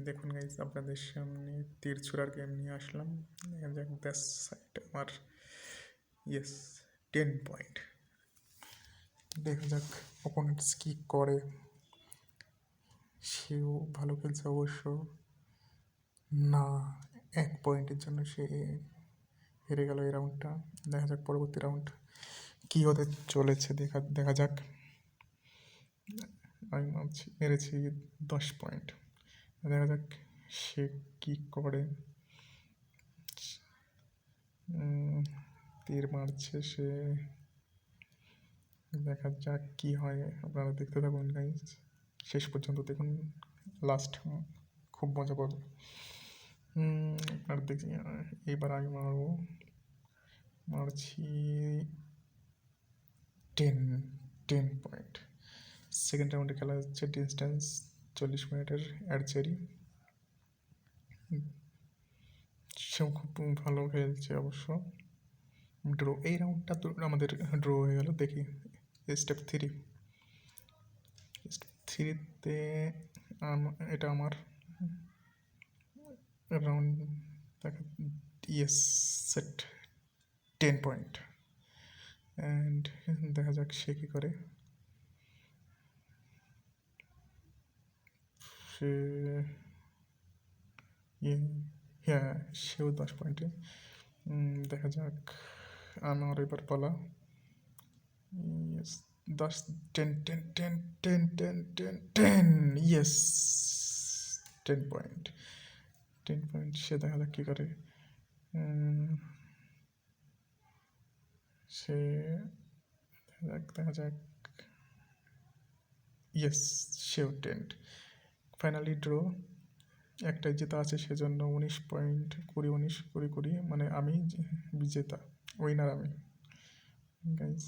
দেখুন গাইজ, আপনাদের সামনে তীর ছোড়ার গেম নিয়ে আসলাম। দেখা যাক দ্যাস সাইড আমার ইয়েস 10 পয়েন্ট। দেখা যাক অপোনেন্টস কী করে। সেও ভালো খেলছে অবশ্য না, 1 পয়েন্টের জন্য সে হেরে গেল এই রাউন্ডটা। দেখা যাক পরবর্তী রাউন্ড কী হতে চলেছে, দেখা যাক। আমি মেরেছি 10 পয়েন্ট। দেখা যাক সে কী করে। তীর মারছে সে, দেখা যাক কি হয়। আপনারা দেখতে থাকুন গাইজ, শেষ পর্যন্ত দেখুন, লাস্ট খুব মজা পাবে। আপনারা দেখছি, এইবার আমি মারছি 10 পয়েন্ট। সেকেন্ড রাউন্ডে খেলা হচ্ছে ডিস্টেন্স 40 মিনিটের অ্যাডচেরি। সেও খুব ভালো খেলছে অবশ্য। ড্র, এই রাউন্ডটা তো আমাদের ড্র হয়ে গেল। দেখি স্টেপ 3তে এটা আমার রাউন্ড। দেখা ইয়েস সেট 10 পয়েন্ট। অ্যান্ড দেখা যাক সে কী করে। সে হ্যাঁ, সেও 10 পয়েন্টে। দেখা যাক আমার এবার বলা। Yes 10 yes 10 point. সে দেখা যাক কী করে। সে দেখা যাক ইয়েস সেও 10। ফাইনালি ড্র, একটাই জেতা আছে, সেজন্য 19 পয়েন্ট, 20 মানে আমি বিজেতা, উইনার আমি গাইজ।